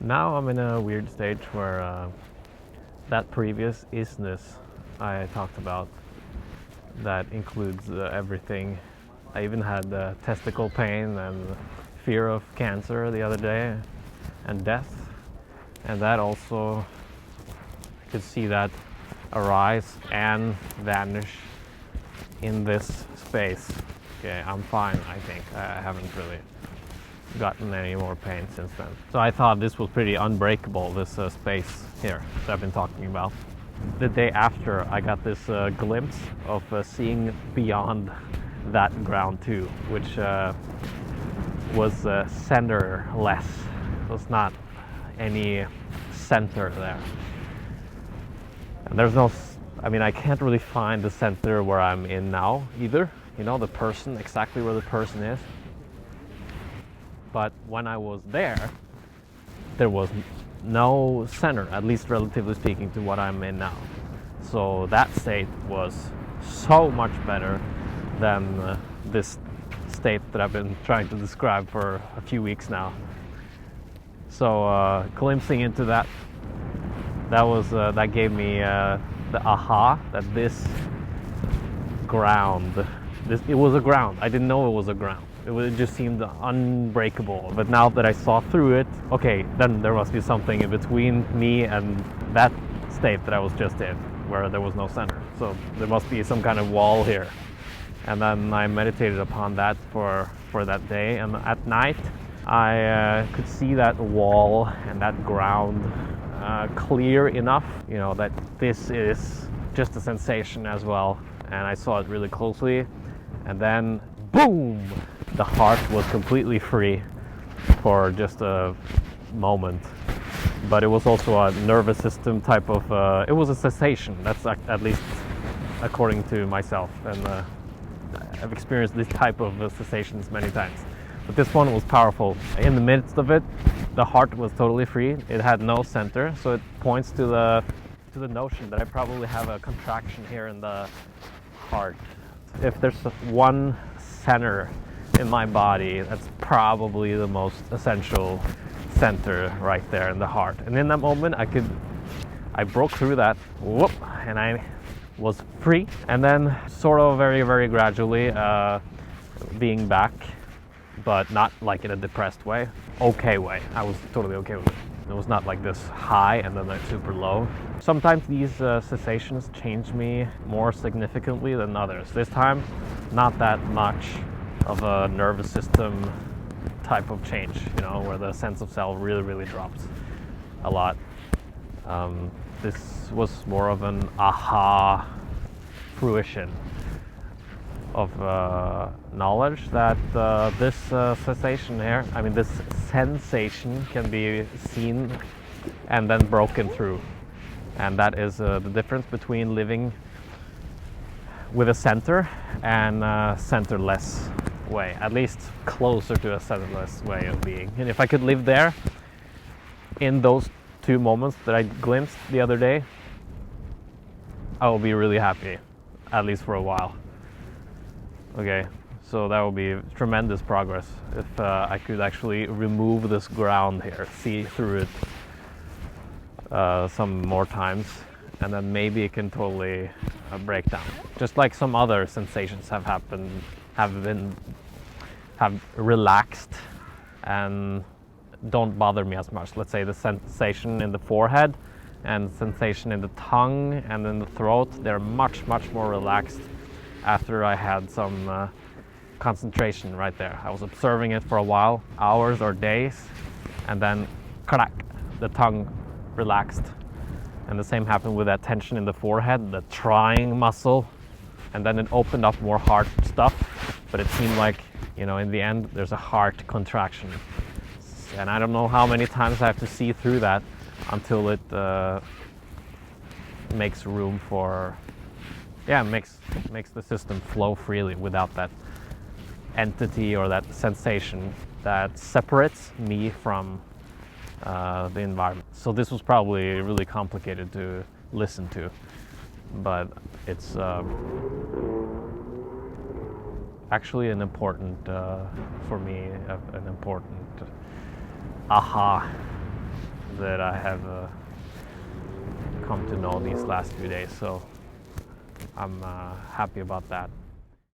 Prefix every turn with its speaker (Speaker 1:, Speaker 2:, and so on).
Speaker 1: Now I'm in a weird stage where that previous isness I talked about, that includes everything. I even had testicle pain and fear of cancer the other day and death. And that also, I could see that arise and vanish in this space. Okay, I'm fine, I think. I haven't really gotten any more pain since then. So I thought this was pretty unbreakable, this space here that I've been talking about. The day after, I got this glimpse of seeing beyond that ground too, which was centerless. So it's not any center there. And there's no, I can't really find the center where I'm in now either. You know, the person, exactly where the person is. But when I was there was no center, at least relatively speaking to what I'm in now. So that state was so much better than this state that I've been trying to describe for a few weeks now. So glimpsing into that, that gave me the aha that this ground, it was a ground. I didn't know it was a ground. It just seemed unbreakable. But now that I saw through it, okay, then there must be something in between me and that state that I was just in, where there was no center. So there must be some kind of wall here. And then I meditated upon that for that day. And at night, I could see that wall and that ground clear enough, you know, that this is just a sensation as well. And I saw it really closely. And then, boom! The heart was completely free for just a moment. But it was also a nervous system type of, it was a cessation. That's at least according to myself. And I've experienced this type of cessations many times. But this one was powerful. In the midst of it, the heart was totally free. It had no center, so it points to the notion that I probably have a contraction here in the heart. If there's one center in my body, that's probably the most essential center right there in the heart. And in that moment, I broke through that, whoop, and I was free. And then sort of very, very gradually being back, but not like in a depressed way, okay way. I was totally okay with it. It was not like this high and then like super low. Sometimes these cessations change me more significantly than others. This time, not that much of a nervous system type of change, you know, where the sense of self really, really drops a lot. This was more of an aha fruition of knowledge that this cessation here, this sensation can be seen and then broken through. And that is the difference between living with a center and a centerless way, at least closer to a centerless way of being. And if I could live there in those two moments that I glimpsed the other day, I will be really happy, at least for a while. Okay, so that would be tremendous progress if I could actually remove this ground here, see through it some more times, and then maybe it can totally break down. Just like some other sensations have relaxed and don't bother me as much. Let's say the sensation in the forehead and sensation in the tongue and in the throat, they're much, much more relaxed after I had some concentration right there. I was observing it for a while, hours or days, and then crack, the tongue relaxed. And the same happened with that tension in the forehead, the trying muscle, and then it opened up more heart stuff, but it seemed like, you know, in the end, there's a heart contraction. And I don't know how many times I have to see through that until it makes room for, makes the system flow freely without that entity or that sensation that separates me from the environment. So this was probably really complicated to listen to, but it's actually an important, for me, an important aha that I have come to know these last few days. So I'm happy about that.